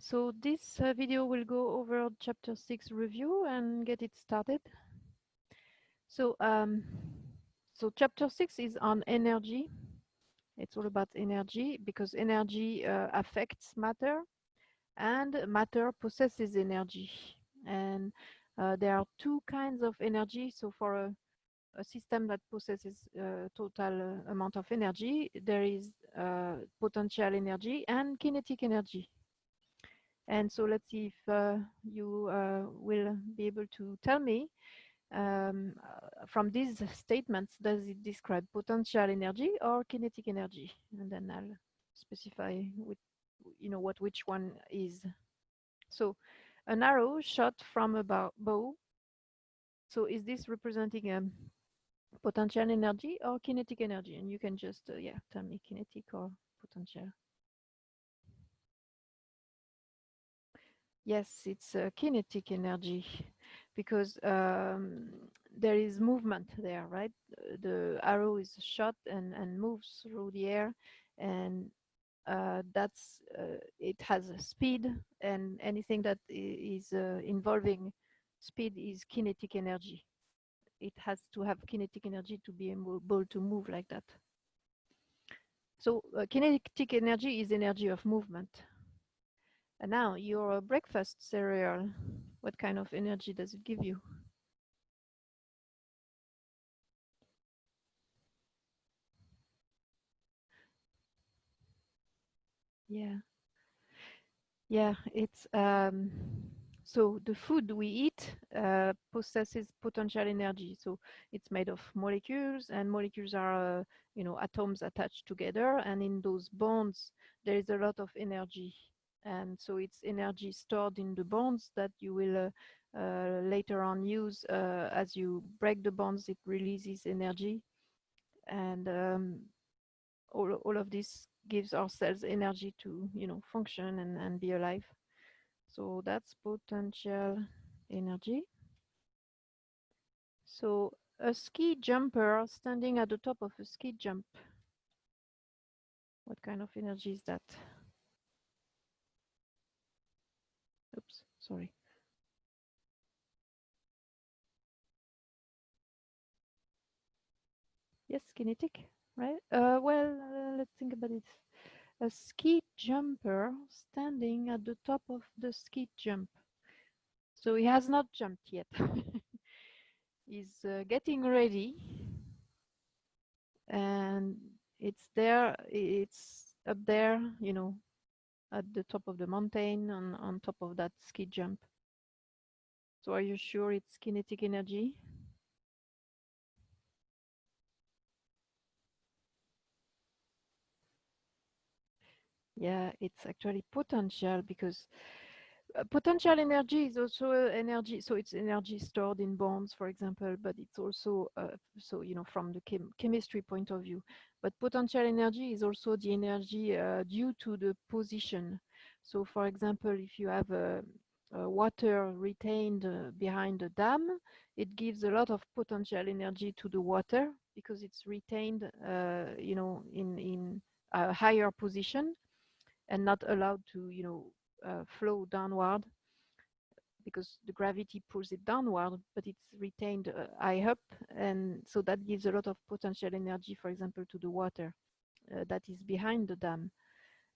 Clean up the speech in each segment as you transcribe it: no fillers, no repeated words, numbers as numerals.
So this video will go over chapter 6 review and get it started. So chapter 6 is on energy. It's all about energy because energy affects matter and matter possesses energy. And there are two kinds of energy. So for a system that possesses total amount of energy, there is potential energy and kinetic energy. And so let's see if you will be able to tell me from these statements, does it describe potential energy or kinetic energy? And then I'll specify which one is. So an arrow shot from a bow. So is this representing potential energy or kinetic energy? And you can just tell me kinetic or potential. Yes, it's kinetic energy because there is movement there, right? The arrow is shot and moves through the air, and it has a speed, and anything that is involving speed is kinetic energy. It has to have kinetic energy to be able to move like that. So kinetic energy is energy of movement. And now your breakfast cereal, what kind of energy does it give you? Yeah, it's so the food we eat possesses potential energy. So it's made of molecules, and molecules are atoms attached together, and in those bonds there is a lot of energy, and so it's energy stored in the bonds that you will later on use as you break the bonds. It releases energy, and all of this gives our cells energy to function and be alive. So that's potential energy. So a ski jumper standing at the top of a ski jump, what kind of energy is that? Oops, sorry. Yes, kinetic, right? Let's think about it. A ski jumper standing at the top of the ski jump. So he has not jumped yet. He's getting ready, and it's up there, at the top of the mountain on top of that ski jump. So are you sure it's kinetic energy? Yeah, it's actually potential, because potential energy is also energy. So it's energy stored in bonds, for example, but it's also, from the chemistry point of view. But potential energy is also the energy due to the position. So for example, if you have water retained behind a dam, it gives a lot of potential energy to the water because it's retained, in a higher position and not allowed to, flow downward because the gravity pulls it downward, but it's retained high up, and so that gives a lot of potential energy, for example, to the water that is behind the dam.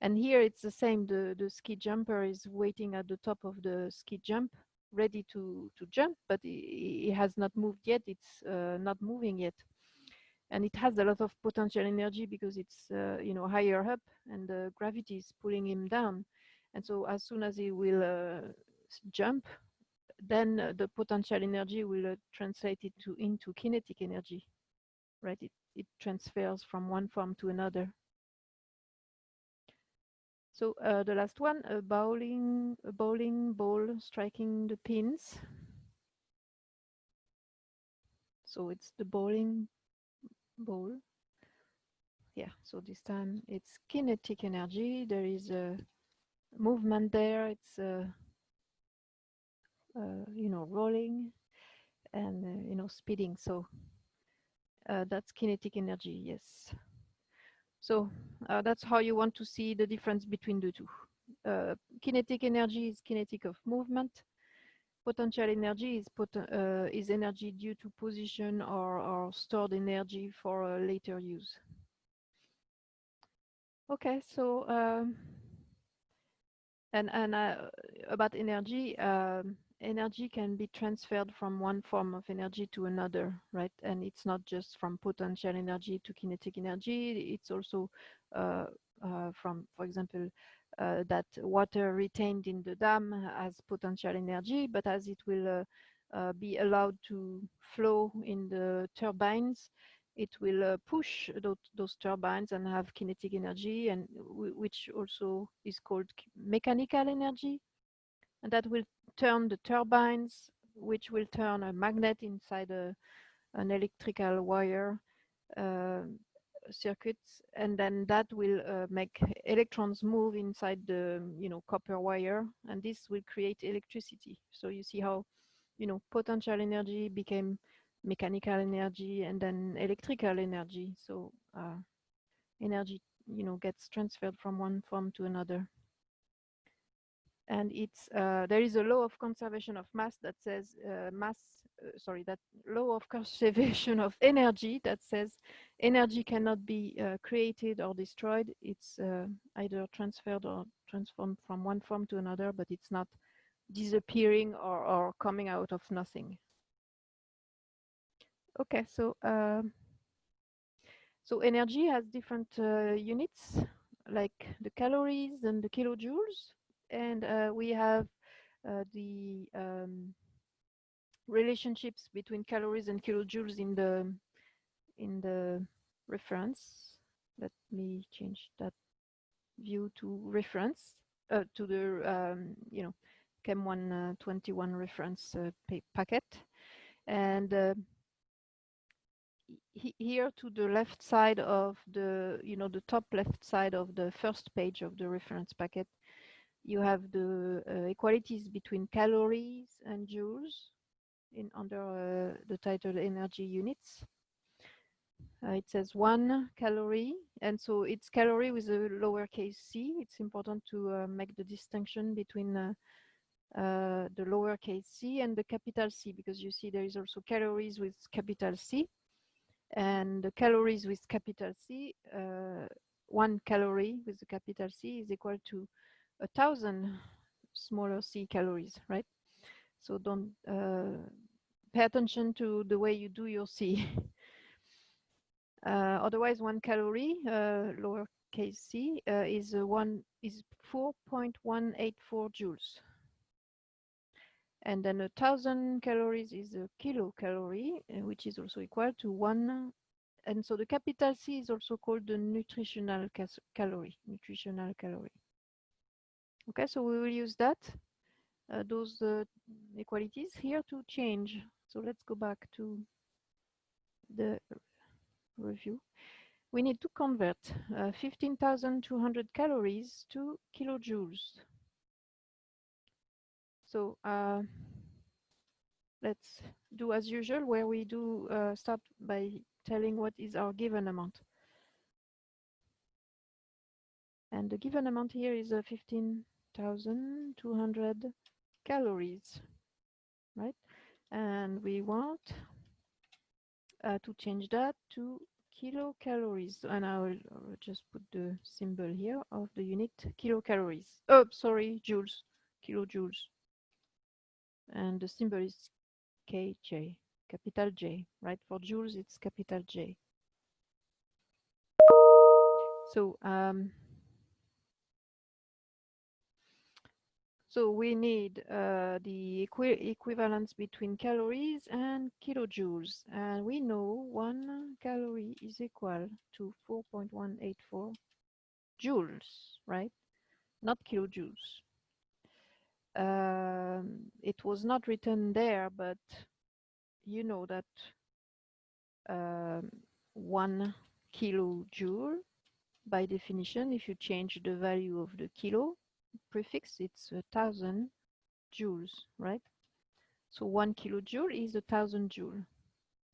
And here it's the same. The ski jumper is waiting at the top of the ski jump, ready to jump, but it has not moved yet. It's not moving yet. And it has a lot of potential energy because it's higher up, and the gravity is pulling him down. And so as soon as he will jump, then the potential energy will translate it into kinetic energy, right? It transfers from one form to another. So the last one, a bowling ball striking the pins. So it's the bowling ball. Yeah, so this time it's kinetic energy. There is a movement there. It's rolling and speeding. So that's kinetic energy. Yes. So that's how you want to see the difference between the two. kinetic energy is kinetic of movement. Potential energy is energy due to position or stored energy for later use. Okay, so about energy, energy can be transferred from one form of energy to another, right? And it's not just from potential energy to kinetic energy. It's also from, for example, that water retained in the dam has potential energy, but as it will be allowed to flow in the turbines, it will push those turbines and have kinetic energy, and which also is called mechanical energy, and that will turn the turbines, which will turn a magnet inside an electrical wire circuits, and then that will make electrons move inside the copper wire, and this will create electricity. So you see how potential energy became mechanical energy and then electrical energy. So energy gets transferred from one form to another. And it's there is a law of conservation of mass that says that law of conservation of energy that says energy cannot be created or destroyed. It's either transferred or transformed from one form to another, but it's not disappearing or coming out of nothing. Okay, so energy has different units, like the calories and the kilojoules, and we have the relationships between calories and kilojoules in the reference. Let me change that view to reference to the Chem 121 reference packet, and here to the left side of the the top left side of the first page of the reference packet, you have the equalities between calories and joules under the title energy units. It says 1 calorie, and so it's calorie with a lowercase c. It's important to make the distinction between the lowercase c and the capital C, because you see there is also calories with capital C, and the calories with capital C, 1 calorie with the capital C is equal to 1,000 smaller c calories, right? So don't pay attention to the way you do your C. Otherwise, 1 calorie, lowercase c, is 4.184 joules. And then 1,000 calories is a kilocalorie, which is also equal to 1. And so the capital C is also called the nutritional calorie. Okay, so we will use that, those equalities here to change. So let's go back to the review. We need to convert 15,200 calories to kilojoules. So let's do as usual, where we do start by telling what is our given amount. And the given amount here is 15,200 calories, right? And we want to change that to kilocalories. And I will just put the symbol here of the unit kilocalories. Oh, sorry, joules, kilojoules. And the symbol is KJ, capital J, right? For joules, it's capital J. So, so we need the equivalence between calories and kilojoules, and we know 1 calorie is equal to 4.184 joules, right? Not kilojoules. It was not written there, but you know that 1 kilojoule, by definition, if you change the value of the kilo prefix, it's 1,000 joules, right? So 1 kilojoule is 1,000 joule.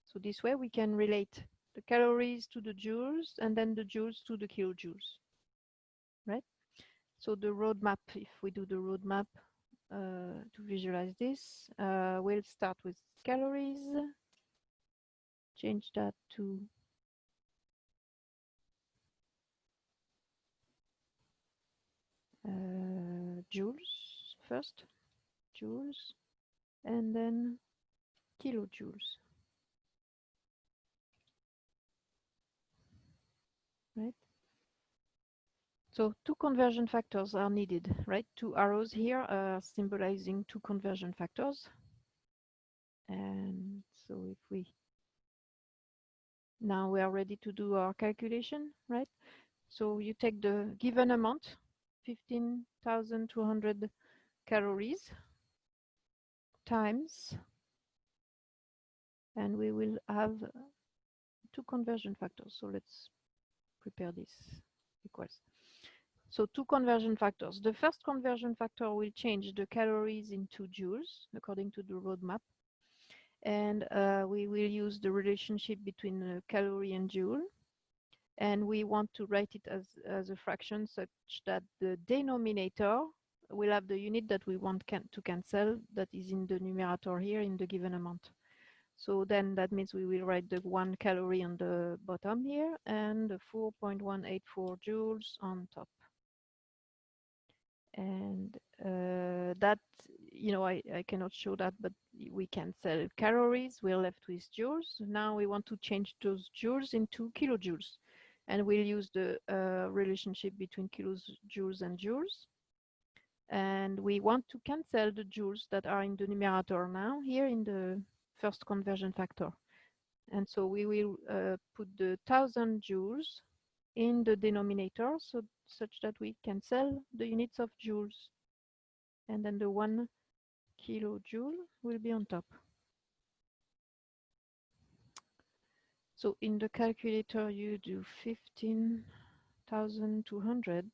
So this way we can relate the calories to the joules and then the joules to the kilojoules, right? So the roadmap, if we do the roadmap to visualize this, we'll start with calories, change that to joules first, joules, and then kilojoules, right? So two conversion factors are needed, right? Two arrows here are symbolizing two conversion factors. And so if we, now we are ready to do our calculation, right? So you take the given amount, 15,200 calories times, and we will have two conversion factors. So let's prepare this equals. So two conversion factors. The first conversion factor will change the calories into joules according to the roadmap. And we will use the relationship between calorie and joule. And we want to write it as a fraction such that the denominator will have the unit that we want to cancel, that is in the numerator here in the given amount. So then that means we will write the 1 calorie on the bottom here and the 4.184 joules on top. And that, you know, I cannot show that, but we can sell calories. We're left with joules. Now we want to change those joules into kilojoules. And we'll use the relationship between kilojoules and joules. And we want to cancel the joules that are in the numerator now, here in the first conversion factor. And so we will put the 1,000 joules in the denominator, so such that we cancel the units of joules. And then the 1 kilojoule will be on top. So in the calculator, you do 15,200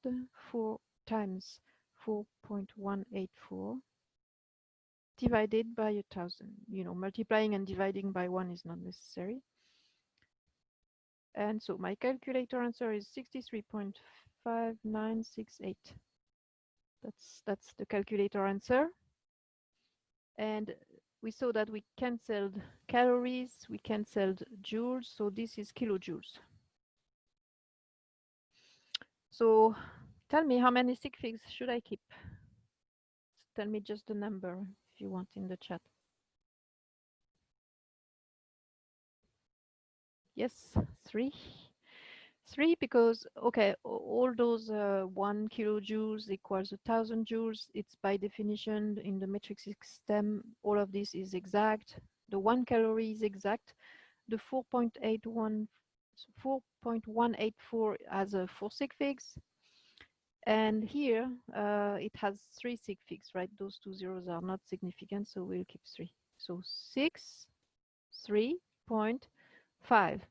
4 times 4.184 divided by 1,000. You know, multiplying and dividing by 1 is not necessary. And so my calculator answer is 63.5968. That's the calculator answer. And we saw that we cancelled calories, we cancelled joules, so this is kilojoules. So tell me, how many sig figs should I keep? Tell me just the number if you want in the chat. Yes, 3. 3 because, okay, all those 1 kilojoules equals 1,000 joules. It's by definition in the metric system, all of this is exact. The 1 calorie is exact. The 4.184 has 4 sig figs. And here it has 3 sig figs, right? Those two zeros are not significant, so we'll keep 3. So 6, 3.5.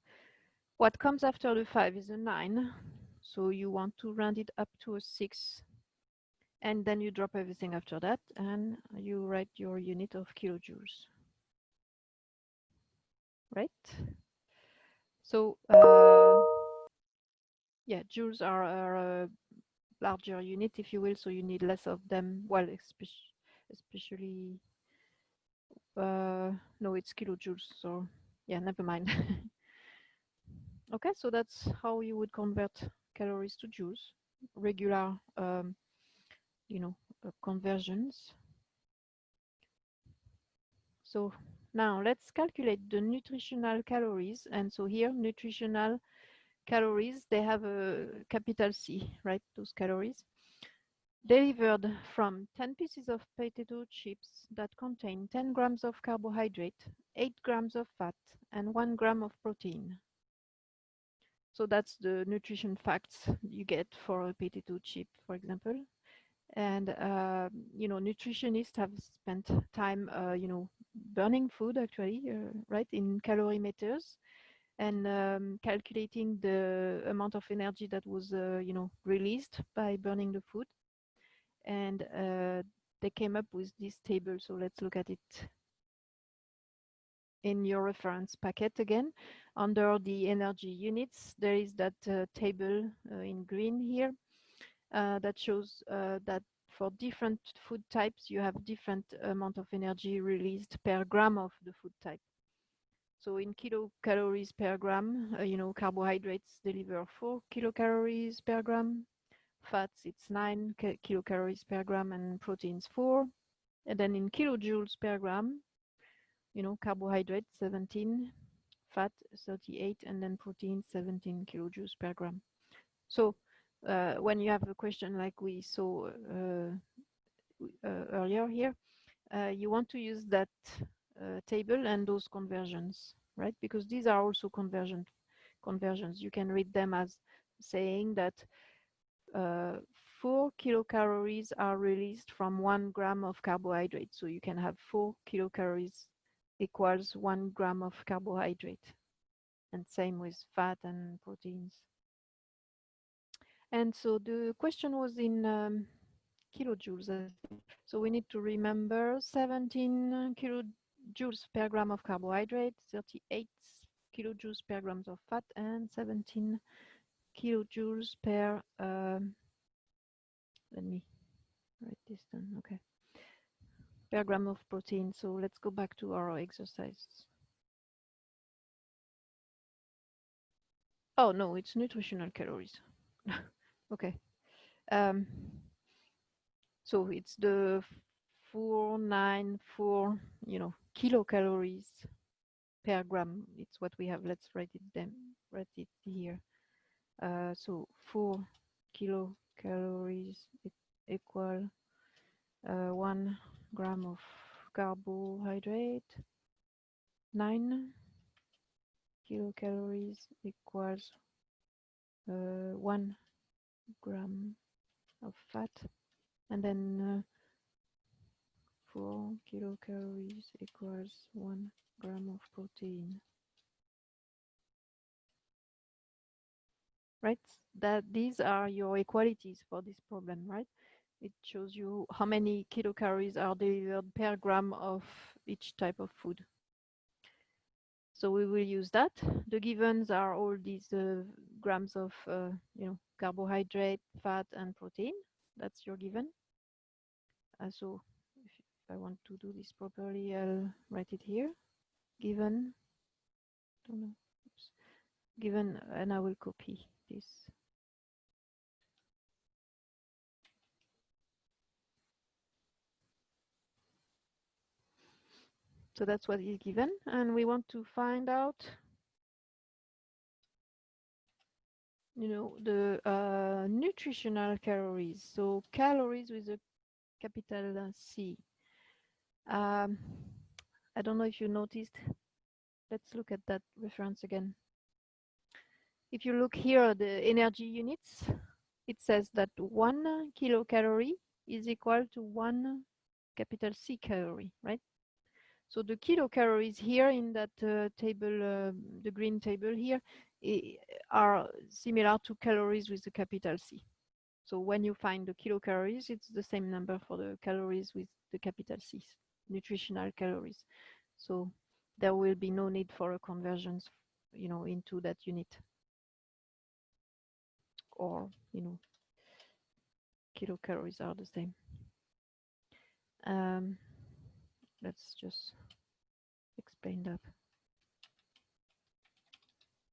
What comes after the 5 is a 9. So you want to round it up to a 6. And then you drop everything after that, and you write your unit of kilojoules. Right? So, yeah, joules are a larger unit, if you will, so you need less of them. Well, especially, no, it's kilojoules, so yeah, never mind. Okay, so that's how you would convert calories to joules, regular, you know, conversions. So now let's calculate the nutritional calories. And so here, nutritional calories, they have a capital C, right? Those calories. Delivered from 10 pieces of potato chips that contain 10 grams of carbohydrate, 8 grams of fat, and 1 gram of protein. So that's the nutrition facts you get for a potato chip, for example. And, you know, nutritionists have spent time, you know, burning food actually, right, in calorimeters, and calculating the amount of energy that was, you know, released by burning the food. And they came up with this table. So let's look at it in your reference packet again. Under the energy units, there is that table in green here. that shows that for different food types, you have different amount of energy released per gram of the food type. So in kilocalories per gram, carbohydrates deliver 4 kilocalories per gram. Fats, it's 9 kilocalories per gram, and proteins 4. And then in kilojoules per gram, carbohydrates 17, fat 38, and then protein 17 kilojoules per gram. So when you have a question like we saw earlier here, you want to use that table and those conversions, right? Because these are also conversions. You can read them as saying that 4 kilocalories are released from 1 gram of carbohydrate. So you can have 4 kilocalories equals 1 gram of carbohydrate. And same with fat and proteins. And so the question was in kilojoules, I think. So we need to remember 17 kilojoules per gram of carbohydrate, 38 kilojoules per grams of fat, and 17 kilojoules per, let me write this down, okay, per gram of protein. So let's go back to our exercise. Oh, no, it's nutritional calories. Okay. So it's the 494, kilocalories per gram. It's what we have. Let's write it here. So 4 kilocalories equal 1 gram of carbohydrate. 9 kilocalories equals 1 gram of fat, and then 4 kilocalories equals 1 gram of protein. Right? That these are your equalities for this problem, right? It shows you how many kilocalories are delivered per gram of each type of food. So we will use that. The givens are all these grams of carbohydrate, fat, and protein. That's your given. So if I want to do this properly, I'll write it here. Given, don't know, oops. Given, and I will copy this. So that's what is given, and we want to find out, the nutritional calories. So calories with a capital C. I don't know if you noticed. Let's look at that reference again. If you look here, the energy units, it says that 1 kilocalorie is equal to 1 capital C calorie, right? So the kilocalories here in that table, the green table here, are similar to calories with the capital C. So when you find the kilocalories, it's the same number for the calories with the capital C, nutritional calories. So there will be no need for a conversion, into that unit. Or, kilocalories are the same. Let's just explain that.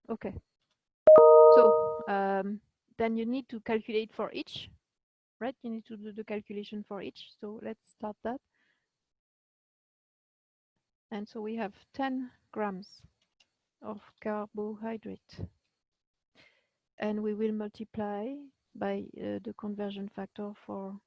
Okay. So then you need to calculate for each, right? You need to do the calculation for each. So let's start that. And so we have 10 grams of carbohydrate. And we will multiply by the conversion factor for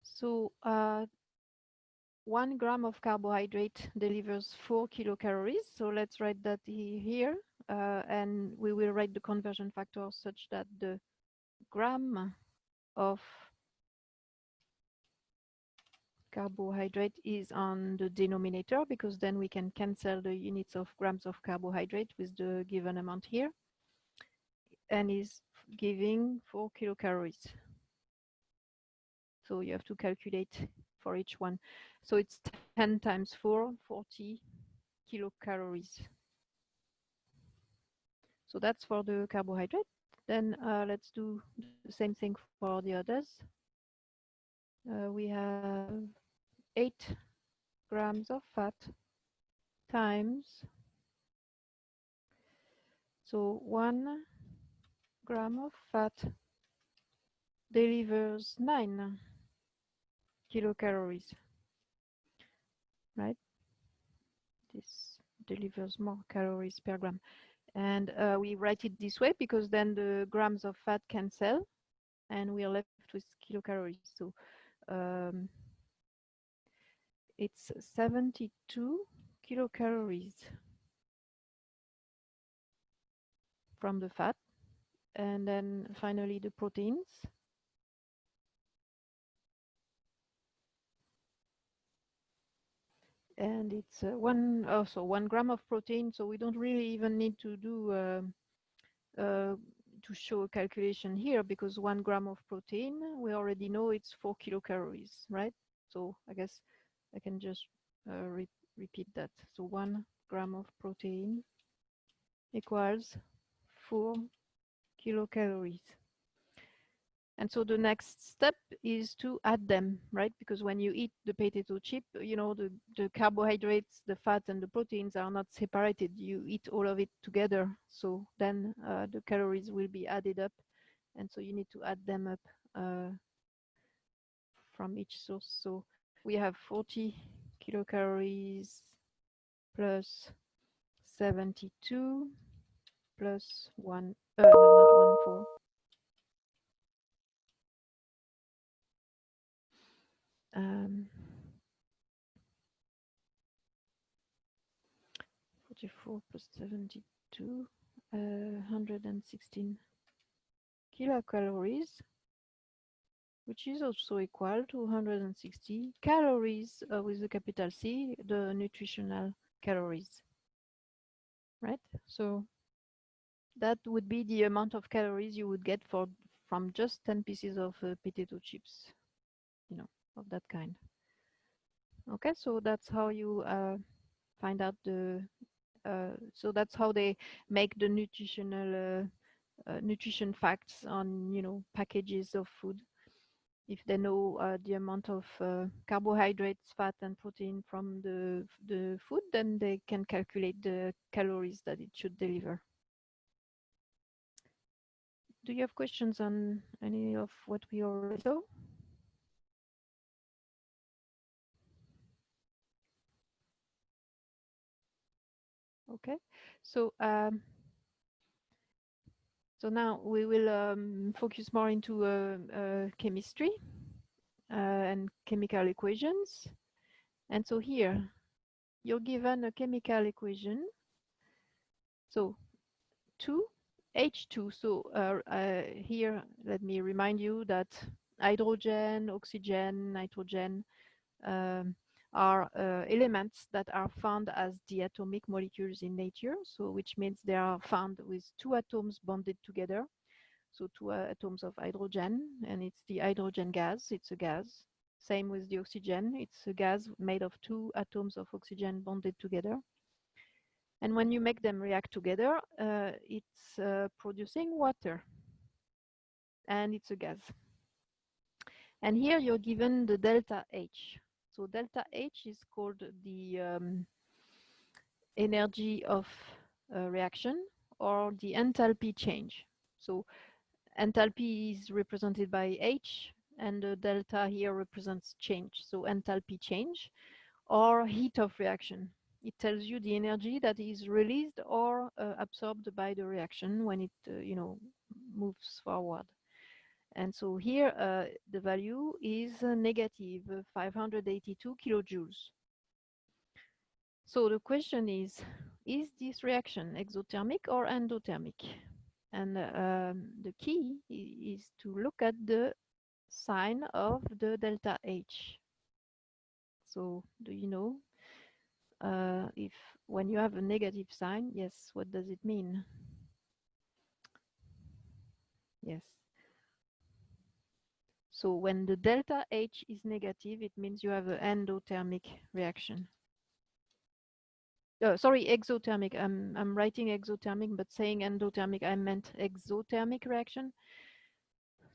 so 1 gram of carbohydrate delivers 4 kilocalories. So let's write that here. And we will write the conversion factor such that the gram of carbohydrate is on the denominator, because then we can cancel the units of grams of carbohydrate with the given amount here, and is giving 4 kilocalories. So you have to calculate for each one. So it's 10 times 4, 40 kilocalories. So that's for the carbohydrate. Then let's do the same thing for the others. We have 8 grams of fat times, so 1 gram of fat delivers 9 kilocalories, right? This delivers more calories per gram. And we write it this way because then the grams of fat cancel and we are left with kilocalories. So it's 72 kilocalories from the fat. And then finally the proteins. And it's 1 gram of protein. So we don't really even need to do to show a calculation here because 1 gram of protein, we already know it's 4 kilocalories, right? So I guess I can just repeat that. So 1 gram of protein equals 4 kilocalories. And so the next step is to add them, right? Because when you eat the potato chip, you know, the carbohydrates, the fat, and the proteins are not separated. You eat all of it together. So then the calories will be added up. And so you need to add them up from each source. So we have 40 kilocalories plus 72 plus 1, no, not 1, 4. 44 plus 72, 116 kilocalories, which is also equal to 160 calories with a capital C, the nutritional calories, right? So that would be the amount of calories you would get from just 10 pieces of potato chips, you know, of that kind. Okay, so that's how you find out so that's how they make the nutritional nutrition facts on, you know, packages of food. If they know the amount of carbohydrates, fat, and protein from the food, then they can calculate the calories that it should deliver. Do you have questions on any of what we already saw? Okay, so so now we will focus more into chemistry and chemical equations. And so here, you're given a chemical equation. So 2H2. So here, let me remind you that hydrogen, oxygen, nitrogen are elements that are found as diatomic molecules in nature. So which means they are found with 2 atoms bonded together. So 2 atoms of hydrogen, and it's the hydrogen gas. It's a gas. Same with the oxygen. It's a gas made of 2 atoms of oxygen bonded together. And when you make them react together, it's producing water. And it's a gas. And here you're given the delta H. So delta H is called the energy of reaction or the enthalpy change. So enthalpy is represented by H, and the delta here represents change. So enthalpy change or heat of reaction. It tells you the energy that is released or absorbed by the reaction when it, you know, moves forward. And so here the value is negative 582 kilojoules. So the question is this reaction exothermic or endothermic? And the key is to look at the sign of the delta H. So do you know if when you have a negative sign, yes, what does it mean? Yes. So when the delta H is negative, it means you have an endothermic reaction. Sorry, exothermic. I'm writing exothermic, but saying endothermic, I meant exothermic reaction.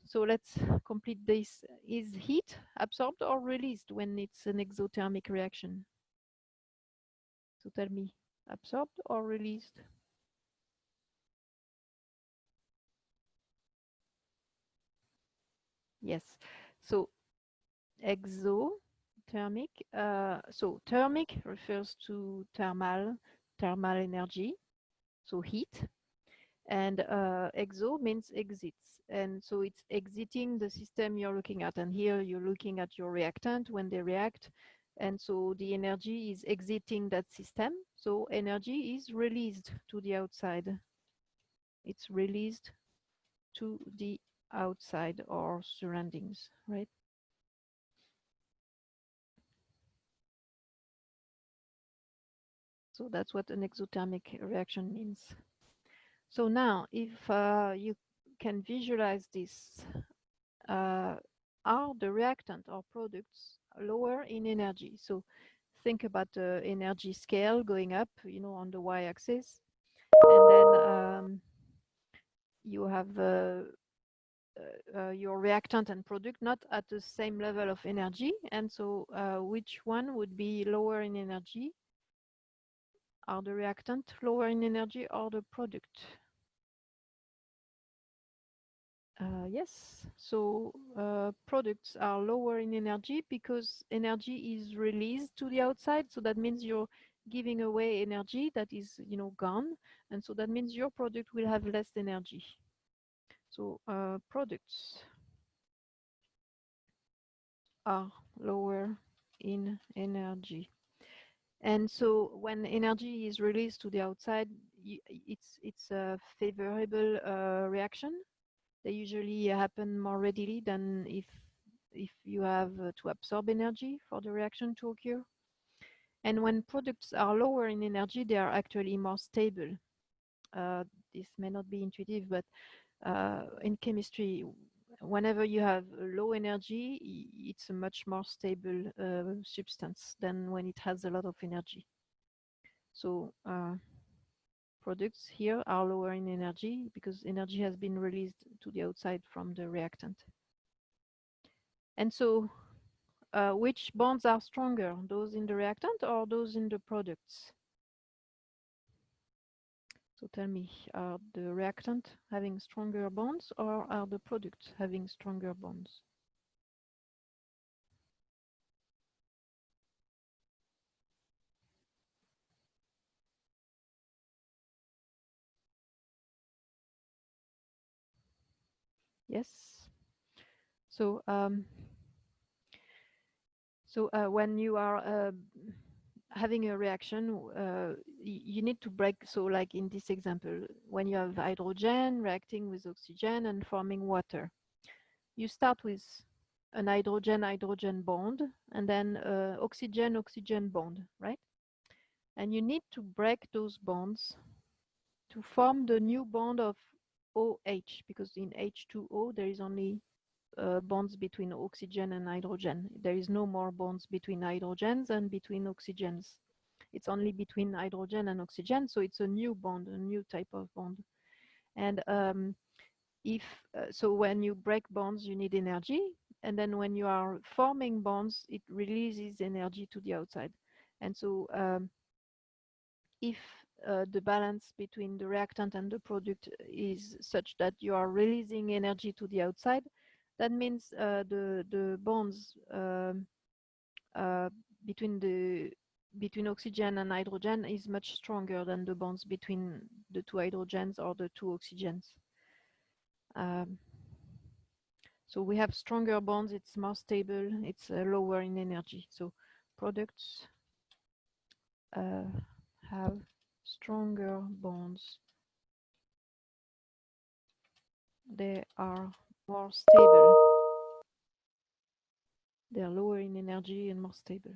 So let's complete this. Is heat absorbed or released when it's an exothermic reaction? So tell me, absorbed or released? Yes. So exothermic. So thermic refers to thermal energy, so heat. And exo means exits. And so it's exiting the system you're looking at. And here you're looking at your reactant when they react. And so the energy is exiting that system. So energy is released to the outside. It's released to the outside or surroundings, right? So that's what an exothermic reaction means. So now, if you can visualize this, are the reactant or products lower in energy? So think about the energy scale going up, on the y-axis, and then you have your reactant and product not at the same level of energy, and so which one would be lower in energy? Are the reactant lower in energy or the product? Yes, so products are lower in energy because energy is released to the outside. So that means you're giving away energy that is, gone. And so that means your product will have less energy. So products are lower in energy. And so when energy is released to the outside, it's a favorable reaction. They usually happen more readily than if you have to absorb energy for the reaction to occur. And when products are lower in energy, they are actually more stable. This may not be intuitive, but in chemistry, whenever you have low energy, it's a much more stable substance than when it has a lot of energy. So products here are lower in energy because energy has been released to the outside from the reactant. And so which bonds are stronger, those in the reactant or those in the products? So tell me, are the reactant having stronger bonds or are the products having stronger bonds? Yes. So when you are having a reaction, you need to break. So like in this example, when you have hydrogen reacting with oxygen and forming water, you start with an hydrogen-hydrogen bond and then oxygen-oxygen bond, right? And you need to break those bonds to form the new bond of OH, because in H2O there is only bonds between oxygen and hydrogen. There is no more bonds between hydrogens and between oxygens. It's only between hydrogen and oxygen, so it's a new bond, a new type of bond. And so when you break bonds, you need energy, and then when you are forming bonds, it releases energy to the outside. And so if the balance between the reactant and the product is such that you are releasing energy to the outside, that means the bonds uh, between oxygen and hydrogen is much stronger than the bonds between the two hydrogens or the two oxygens. So we have stronger bonds, it's more stable, it's lower in energy. So products have stronger bonds. They are more stable. They are lower in energy and more stable.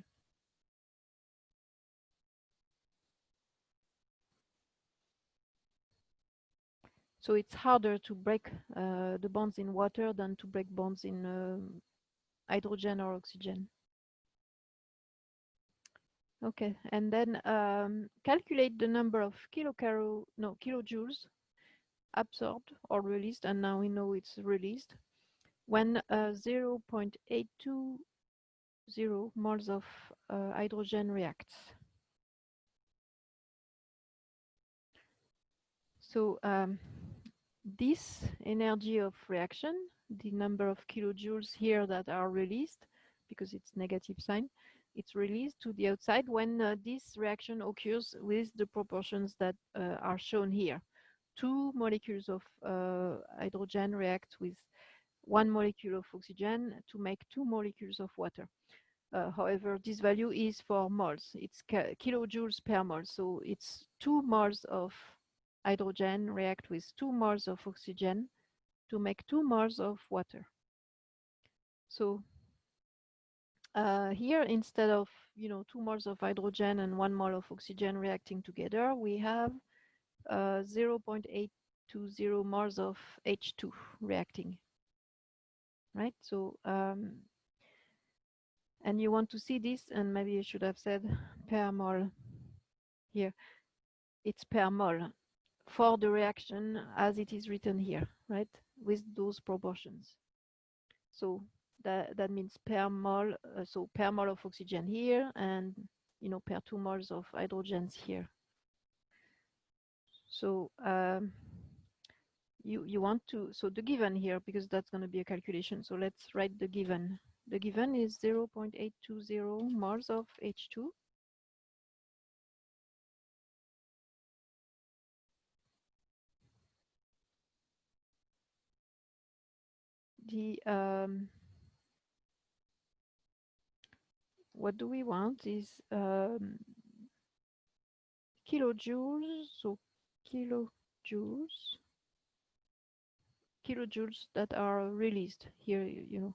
So it's harder to break the bonds in water than to break bonds in hydrogen or oxygen. Okay, and then calculate the number of kilojoules absorbed or released, and now we know it's released, when 0.820 moles of hydrogen reacts. So this energy of reaction, the number of kilojoules here that are released, because it's negative sign, it's released to the outside when this reaction occurs with the proportions that are shown here. 2 molecules of hydrogen react with 1 molecule of oxygen to make 2 molecules of water. However, this value is for moles. It's kilojoules per mole. So it's 2 moles of hydrogen react with 2 moles of oxygen to make 2 moles of water. So here, instead of 2 moles of hydrogen and 1 mole of oxygen reacting together, we have 0.820 moles of H2 reacting, right? So and you want to see this, and maybe you should have said per mole here. It's per mole for the reaction as it is written here, right? With those proportions. So that means per mole, so per mole of oxygen here, and per 2 moles of hydrogens here. So you want to, so the given here, because that's going to be a calculation. So let's write the given. The given is 0.820 moles of H2. The what do we want is kilojoules, so kilojoules that are released here,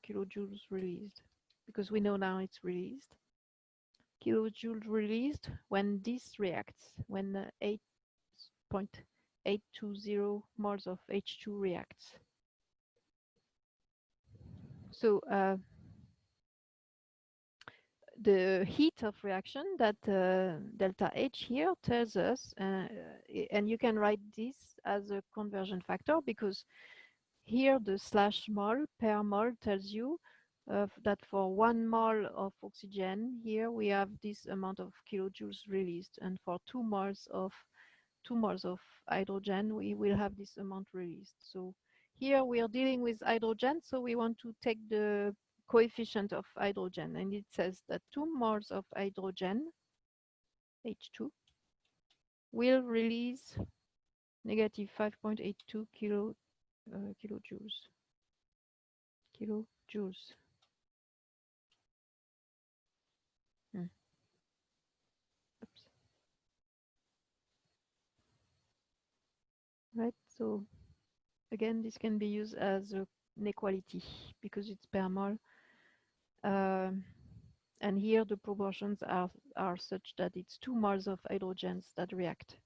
kilojoules released, because we know now it's released. Kilojoules released when this reacts, when 8.820 moles of H2 reacts. So the heat of reaction that delta H here tells us, and you can write this as a conversion factor, because here the slash mole per mole tells you that for 1 mole of oxygen, here we have this amount of kilojoules released, and for 2 moles of hydrogen, we will have this amount released. So here we are dealing with hydrogen, so we want to take the coefficient of hydrogen, and it says that 2 moles of hydrogen, H2, will release negative 5.82 kilojoules. Oops. Right, so again, this can be used as an inequality because it's per mole. And here the proportions are such that it's 2 moles of hydrogens that react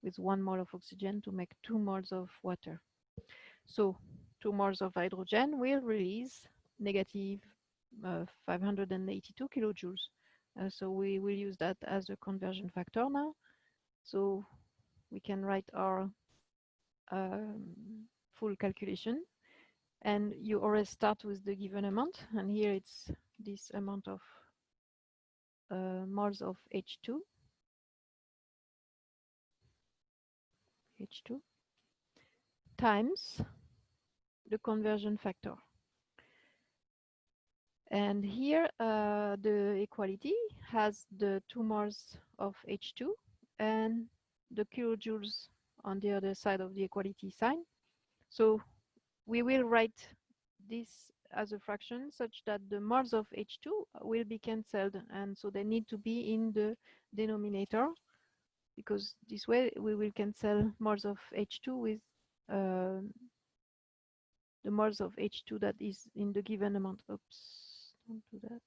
with 1 mole of oxygen to make 2 moles of water. So 2 moles of hydrogen will release negative 582 kilojoules. So we will use that as a conversion factor now. So we can write our full calculation. And you always start with the given amount. And here it's this amount of moles of H2 times the conversion factor. And here the equality has the 2 moles of H2 and the kilojoules on the other side of the equality sign. So we will write this as a fraction such that the moles of H2 will be cancelled, and so they need to be in the denominator, because this way we will cancel moles of H2 with the moles of H2 that is in the given amount. Oops, don't do that.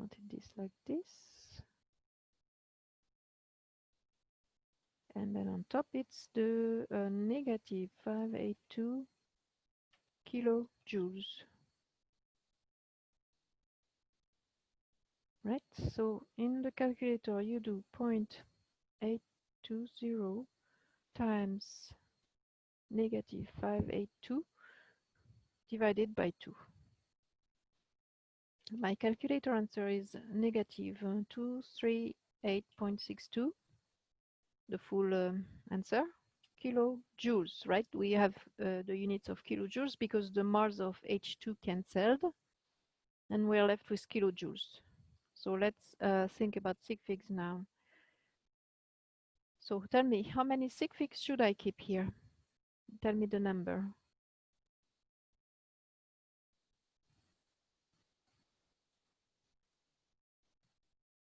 wanted this like this. And then on top, it's the negative 582 kilojoules. Right, so in the calculator, you do 0.820 times negative 582 divided by 2. My calculator answer is negative 238.62, the full answer. Kilojoules, right? We have the units of kilojoules because the moles of H2 cancelled, and we're left with kilojoules. So let's think about sig figs now. So tell me, how many sig figs should I keep here? Tell me the number.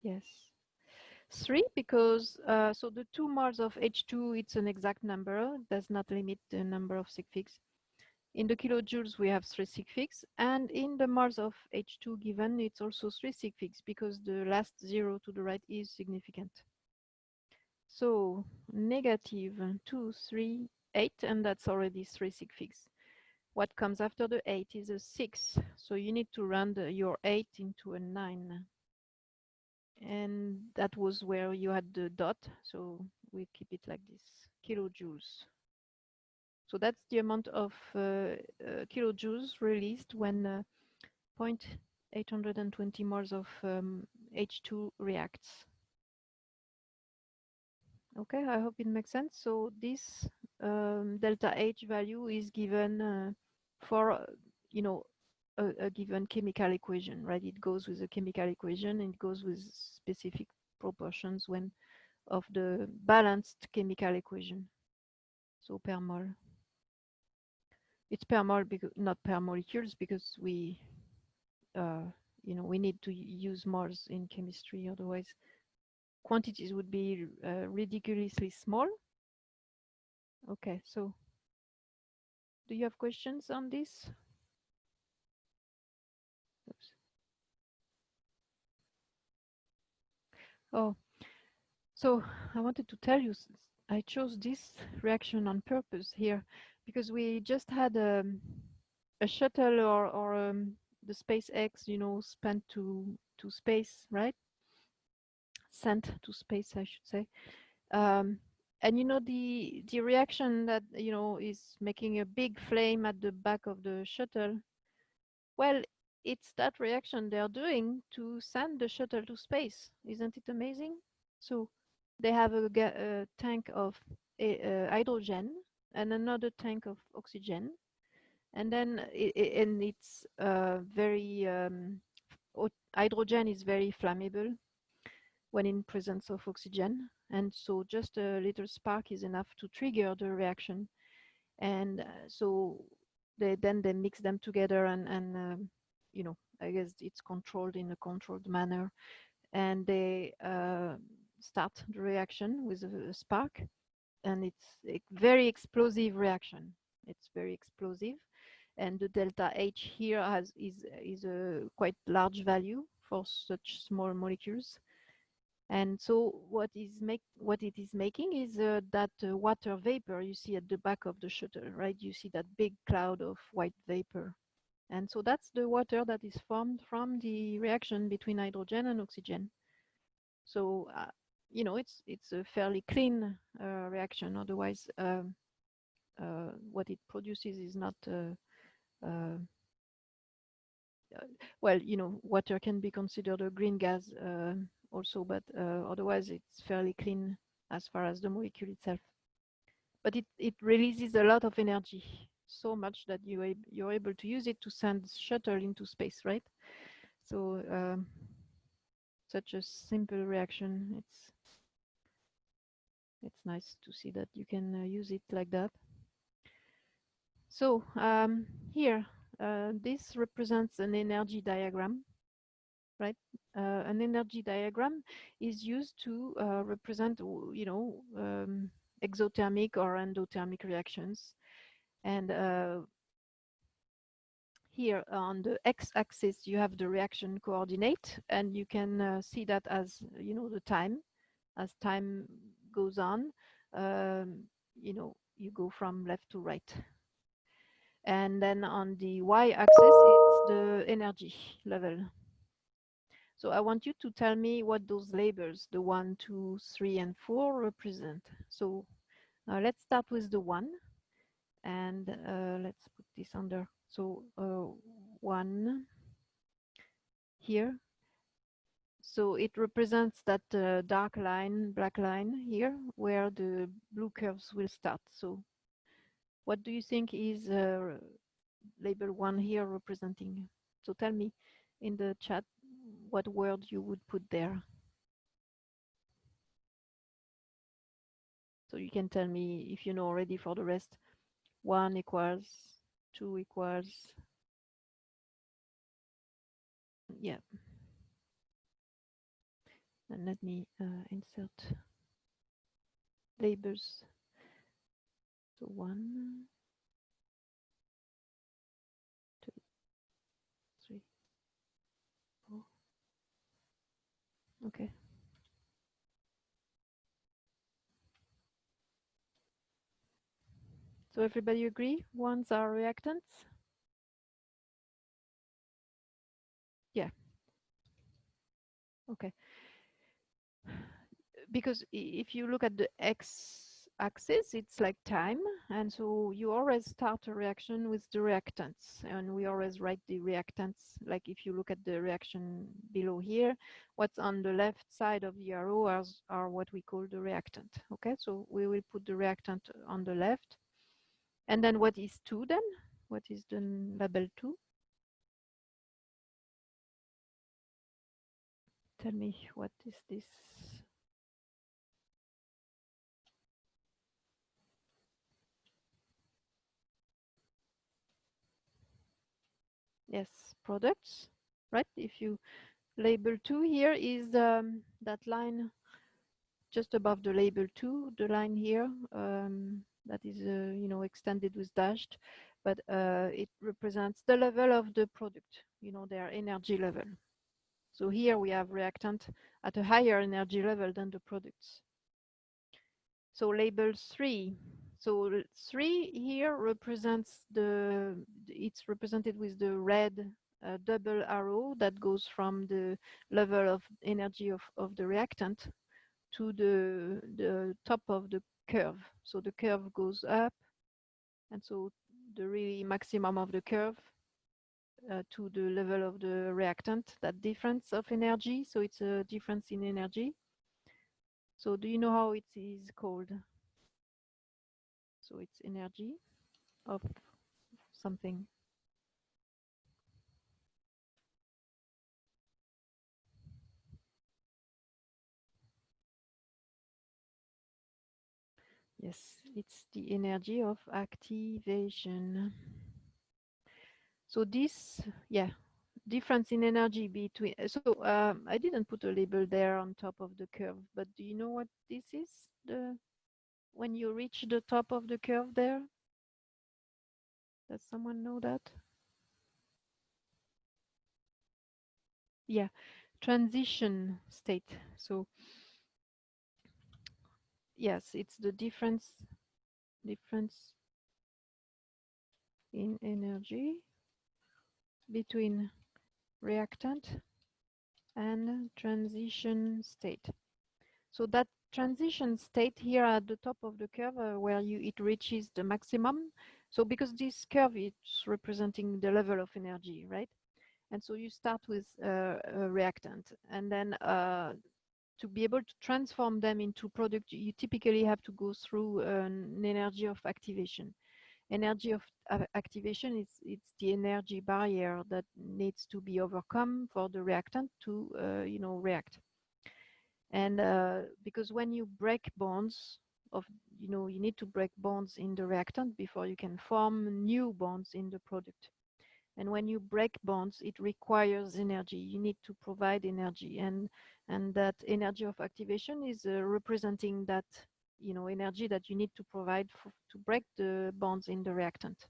Yes. 3, because so the 2 moles of H2, it's an exact number, does not limit the number of sig figs. In the kilojoules, we have 3 sig figs, and in the moles of H2 given, it's also 3 sig figs because the last 0 to the right is significant. So negative 238, and that's already 3 sig figs. What comes after the 8 is a 6, so you need to round your 8 into a 9. And that was where you had the dot, so we keep it like this, kilojoules. So that's the amount of kilojoules released when 0.820 moles of H2 reacts. Okay, I hope it makes sense. So this delta H value is given for, you know, a given chemical equation, right? It goes with a chemical equation, and it goes with specific proportions when of the balanced chemical equation. So per mole. It's per mole, because not per molecules, because we, you know, we need to use moles in chemistry. Otherwise, quantities would be ridiculously small. Okay, so do you have questions on this? Oops. Oh, so I wanted to tell you, I chose this reaction on purpose here because we just had a shuttle or the SpaceX, you know, spent to space, right? Sent to space, I should say. And you know, the reaction that, you know, is making a big flame at the back of the shuttle, well, it's that reaction they're doing to send the shuttle to space. Isn't it amazing? So they have a tank of hydrogen and another tank of oxygen, and then it's very hydrogen is very flammable when in presence of oxygen, and so just a little spark is enough to trigger the reaction. And so they mix them together, and you know, I guess it's controlled in a controlled manner, and they start the reaction with a spark, and it's a very explosive reaction. It's very explosive, and the delta H here is a quite large value for such small molecules. And so what it is making is that water vapor you see at the back of the shuttle, right? You see that big cloud of white vapor. And so that's the water that is formed from the reaction between hydrogen and oxygen. So, you know, it's a fairly clean reaction. Otherwise, what it produces is not, well, you know, water can be considered a green gas also, but otherwise it's fairly clean as far as the molecule itself. But it releases a lot of energy, so much that you're able to use it to send shuttle into space, right? So such a simple reaction. It's nice to see that you can use it like that. So here, this represents an energy diagram, right? An energy diagram is used to represent, you know, exothermic or endothermic reactions. And here on the x-axis you have the reaction coordinate, and you can see that as the time. As time goes on, you go from left to right. And then on the y-axis it's the energy level. So I want you to tell me what those labels, the 1, 2, 3, and 4, represent. So let's start with the 1, and let's put this under. So 1 here. So it represents that dark line, black line here, where the blue curves will start. So what do you think is label 1 here representing? So tell me in the chat what word you would put there. So you can tell me if you know already for the rest. 1 equals, 2 equals, yeah. And let me insert labels. So 1, 2, 3, 4. Okay. So everybody agree? Ones are reactants? Yeah. Okay. Because if you look at the x-axis, it's like time, and so you always start a reaction with the reactants, and we always write the reactants. Like if you look at the reaction below here, what's on the left side of the arrow are what we call the reactant. Okay, so we will put the reactant on the left. And then what is 2 then? What is the label 2? Tell me, what is this? Yes, products, right? If you label 2 here is that line just above the label 2, the line here that is extended with dashed, but it represents the level of the product, their energy level. So here we have reactant at a higher energy level than the products. So label 3. So 3 here represents it's represented with the red double arrow that goes from the level of energy of the reactant to the top of the curve. So the curve goes up, and so the really maximum of the curve to the level of the reactant, that difference of energy. So it's a difference in energy. So do you know how it is called? So it's energy of something. Yes, it's the energy of activation. So this, yeah, difference in energy between, so I didn't put a label there on top of the curve, but do you know what this is? When you reach the top of the curve there? Does someone know that? Yeah, transition state. So yes, it's the difference in energy between reactant and transition state. So that transition state here at the top of the curve where it reaches the maximum. So because this curve is representing the level of energy, right? And so you start with a reactant, and then to be able to transform them into product, you typically have to go through an energy of activation. Energy of activation is it's the energy barrier that needs to be overcome for the reactant to react. And because when you break bonds you need to break bonds in the reactant before you can form new bonds in the product. And when you break bonds, it requires energy. You need to provide energy, and that energy of activation is representing that energy that you need to provide to break the bonds in the reactant.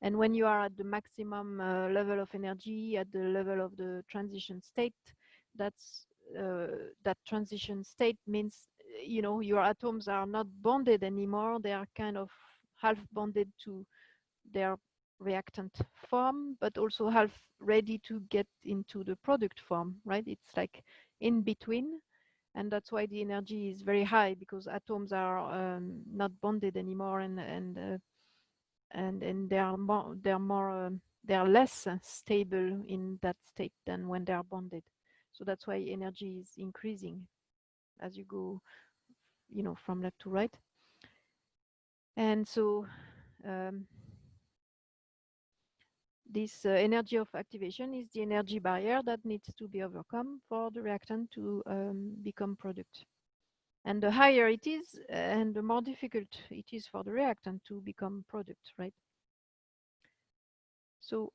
And when you are at the maximum level of energy, at the level of the transition state, that's that transition state means, you know, your atoms are not bonded anymore. They are kind of half bonded to their reactant form, but also half ready to get into the product form, right? It's like in between. And that's why the energy is very high, because atoms are not bonded anymore, and they are less stable in that state than when they are bonded. So that's why energy is increasing as you go, you know, from left to right. And so this energy of activation is the energy barrier that needs to be overcome for the reactant to become product. And the higher it is, and the more difficult it is for the reactant to become product, right? So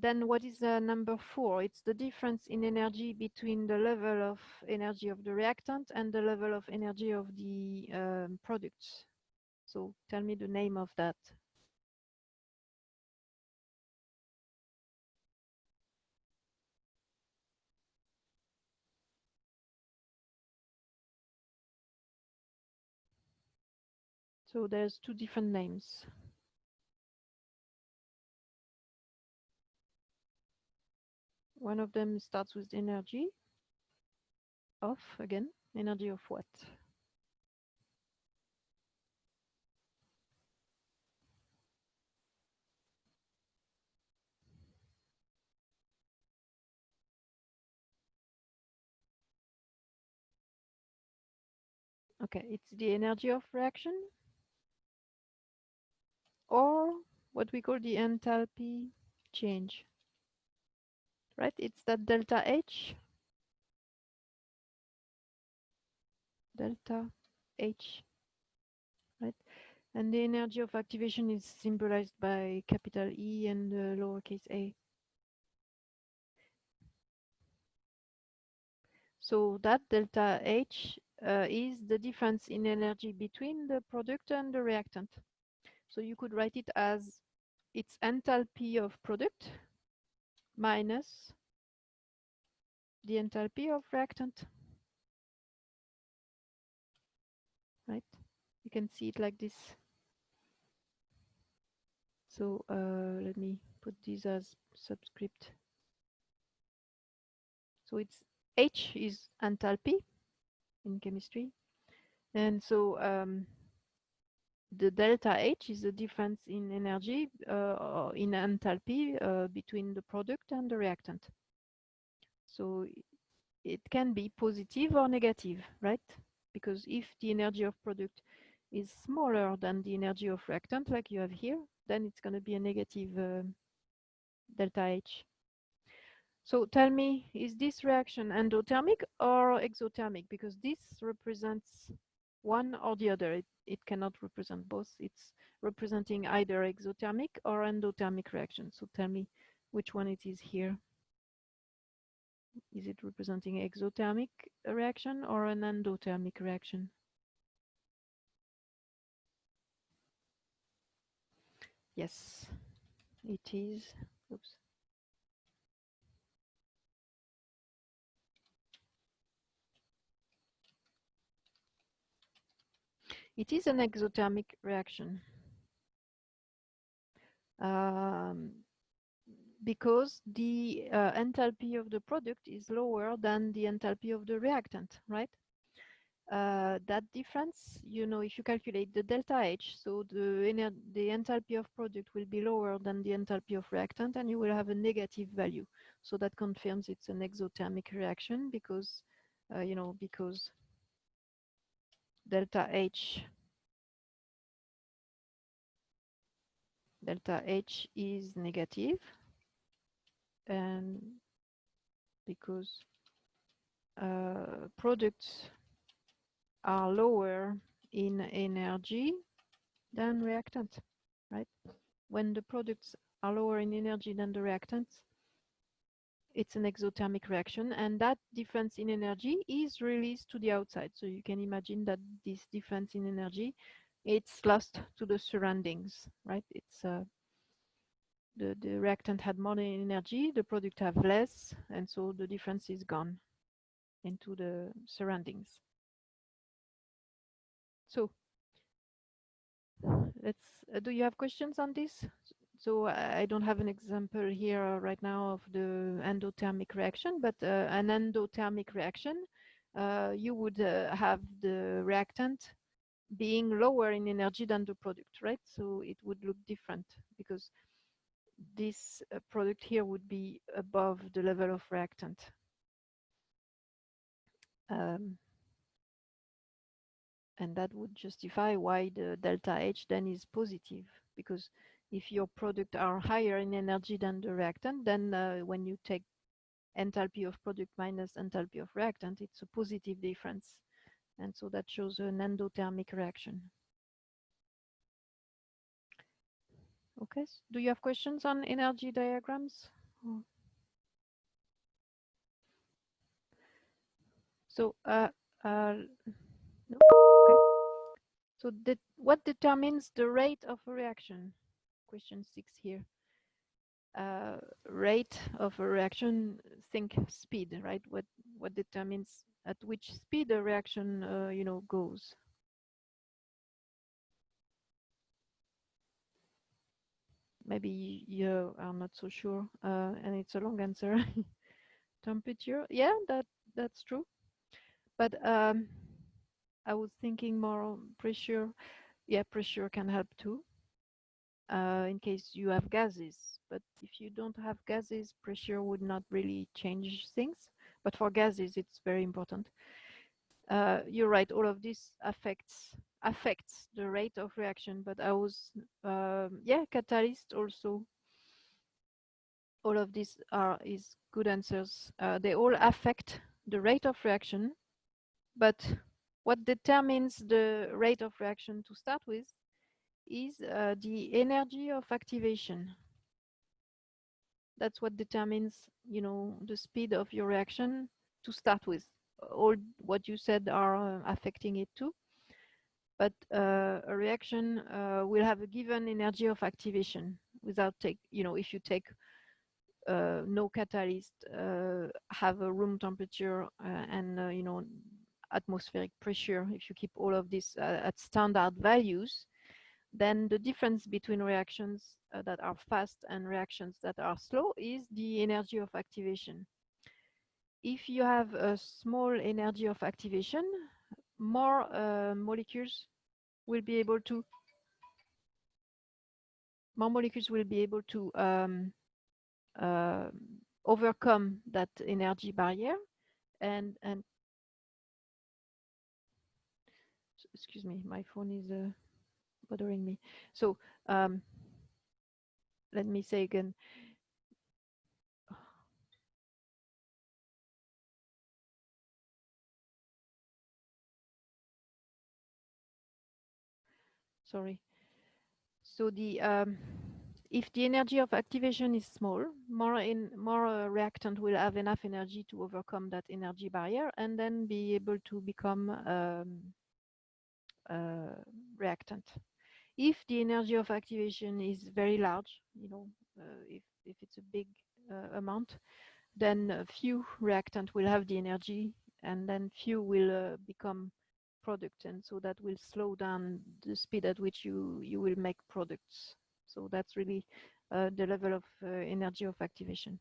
then what is number 4? It's the difference in energy between the level of energy of the reactant and the level of energy of the product. So tell me the name of that. So there's 2 different names. One of them starts with energy of, again, energy of what? Okay, it's the energy of reaction, or what we call the enthalpy change, right? It's that delta H, right? And the energy of activation is symbolized by capital E and lowercase a. So that delta H is the difference in energy between the product and the reactant. So you could write it as its enthalpy of product minus the enthalpy of reactant, right? You can see it like this. So let me put this as subscript. So it's H is enthalpy in chemistry. And so the delta H is the difference in energy, in enthalpy between the product and the reactant. So it can be positive or negative, right? Because if the energy of product is smaller than the energy of reactant, like you have here, then it's going to be a negative delta H. So tell me, is this reaction endothermic or exothermic? Because this represents one or the other. It cannot represent both. It's representing either exothermic or endothermic reaction. So tell me which one it is here. Is it representing exothermic reaction or an endothermic reaction? Yes, it is. Oops. It is an exothermic reaction. Because the enthalpy of the product is lower than the enthalpy of the reactant, right? That difference, you know, if you calculate the delta H, so the enthalpy of product will be lower than the enthalpy of reactant, and you will have a negative value. So that confirms it's an exothermic reaction because, you know, because delta H is negative, and because products are lower in energy than reactants, right? When the products are lower in energy than the reactants, it's an exothermic reaction, and that difference in energy is released to the outside. So you can imagine that this difference in energy, it's lost to the surroundings, right? It's the reactant had more energy, the product have less, and so the difference is gone into the surroundings. So let's. Do you have questions on this? So I don't have an example here right now of the endothermic reaction, but an endothermic reaction, you would have the reactant being lower in energy than the product, right? So it would look different because this product here would be above the level of reactant. And that would justify why the delta H then is positive, because if your products are higher in energy than the reactant, then when you take enthalpy of product minus enthalpy of reactant, it's a positive difference. And so that shows an endothermic reaction. Okay, do you have questions on energy diagrams? So, no? Okay. So what determines the rate of a reaction? Question 6 here. Rate of a reaction, think speed, right? What determines at which speed a reaction, goes? Maybe you are not so sure, and it's a long answer. Temperature, yeah, that's true. But I was thinking more pressure. Yeah, pressure can help too, in case you have gases. But if you don't have gases, pressure would not really change things. But for gases, it's very important. You're right, all of this affects the rate of reaction, but I was, yeah, catalyst also. All of these is good answers. They all affect the rate of reaction, but what determines the rate of reaction to start with is the energy of activation. That's what determines, the speed of your reaction to start with. All what you said are affecting it too. But a reaction will have a given energy of activation without if you take no catalyst, have a room temperature and atmospheric pressure. If you keep all of this at standard values, then the difference between reactions that are fast and reactions that are slow is the energy of activation. If you have a small energy of activation, more molecules will be able to overcome that energy barrier, and excuse me, my phone is bothering me. So let me say again. Sorry. So the if the energy of activation is small, more reactant will have enough energy to overcome that energy barrier and then be able to become reactant. If the energy of activation is very large, if it's a big amount, then few reactant will have the energy, and then few will become product, and so that will slow down the speed at which you will make products. So that's really the level of energy of activation.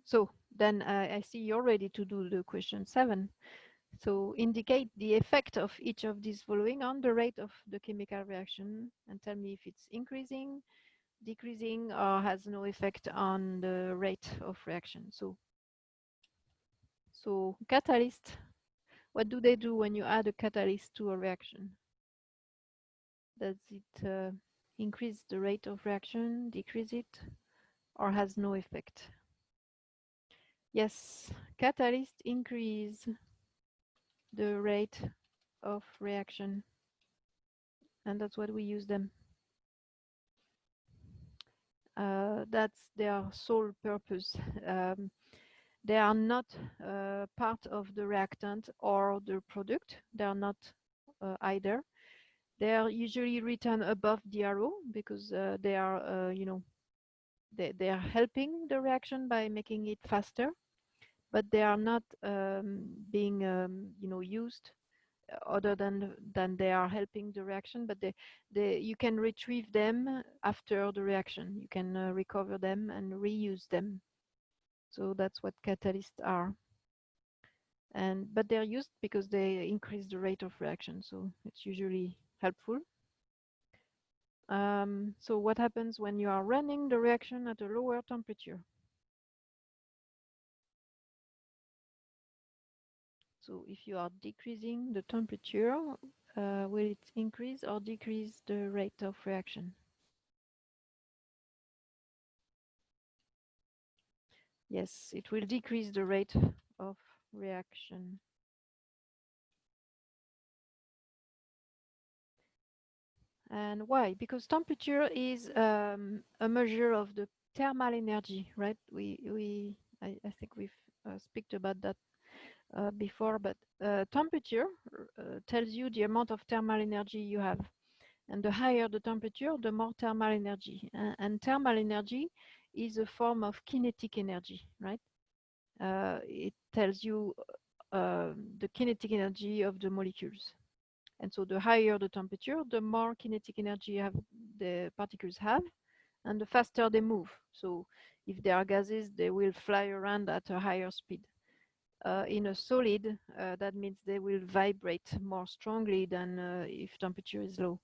So then I see you're ready to do the question 7. So indicate the effect of each of these following on the rate of the chemical reaction and tell me if it's increasing, decreasing, or has no effect on the rate of reaction. So catalyst, what do they do when you add a catalyst to a reaction? Does it increase the rate of reaction, decrease it, or has no effect? Yes, catalysts increase the rate of reaction, and that's what we use them. That's their sole purpose. They are not part of the reactant or the product. They are not either. They are usually written above the arrow because they are, they are helping the reaction by making it faster, but they are not being, used other than they are helping the reaction. But you can retrieve them after the reaction. You can recover them and reuse them. So that's what catalysts are. But they're used because they increase the rate of reaction. So it's usually helpful. So what happens when you are running the reaction at a lower temperature? So if you are decreasing the temperature, will it increase or decrease the rate of reaction? Yes, it will decrease the rate of reaction. And why? Because temperature is a measure of the thermal energy, right? I think we've speak about that before, but temperature tells you the amount of thermal energy you have. And the higher the temperature, the more thermal energy. And thermal energy is a form of kinetic energy, right? It tells you the kinetic energy of the molecules. And so the higher the temperature, the more kinetic energy the particles have, and the faster they move. So if they are gases, they will fly around at a higher speed. In a solid, that means they will vibrate more strongly than if temperature is low.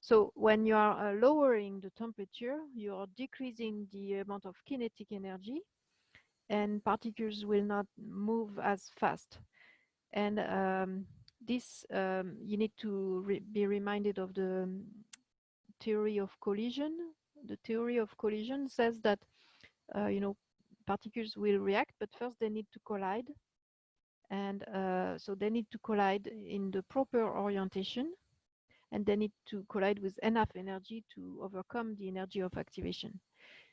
So when you are lowering the temperature, you are decreasing the amount of kinetic energy, and particles will not move as fast. And this, you need to be reminded of the theory of collision. The theory of collision says that, particles will react, but first they need to collide. And so they need to collide in the proper orientation, and they need to collide with enough energy to overcome the energy of activation.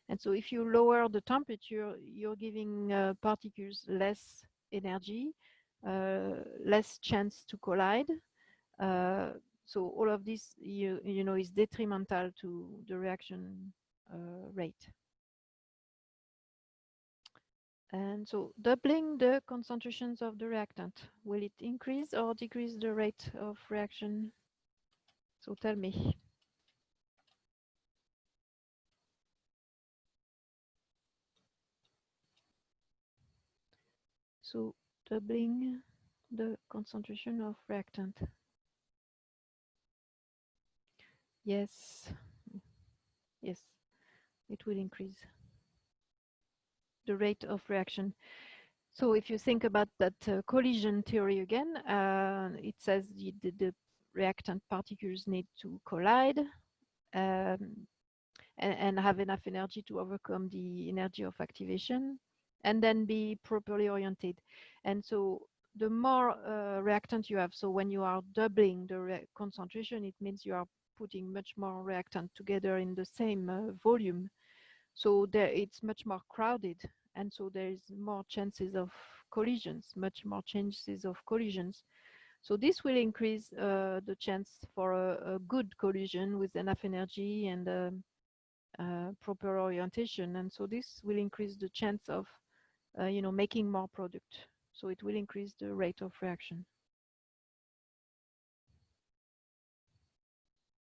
And so if you lower the temperature, you're giving particles less energy, less chance to collide. So all of this, is detrimental to the reaction rate. And so doubling the concentrations of the reactant, will it increase or decrease the rate of reaction? So tell me. So doubling the concentration of reactant. Yes, yes, it will increase the rate of reaction. So if you think about that collision theory again, it says the reactant particles need to collide and have enough energy to overcome the energy of activation, and then be properly oriented. And so the more reactant you have, so when you are doubling the concentration, it means you are putting much more reactant together in the same volume. So it's much more crowded, and so there is more chances of collisions, much more chances of collisions. So this will increase the chance for a good collision with enough energy and proper orientation. And so this will increase the chance of, making more product. So it will increase the rate of reaction.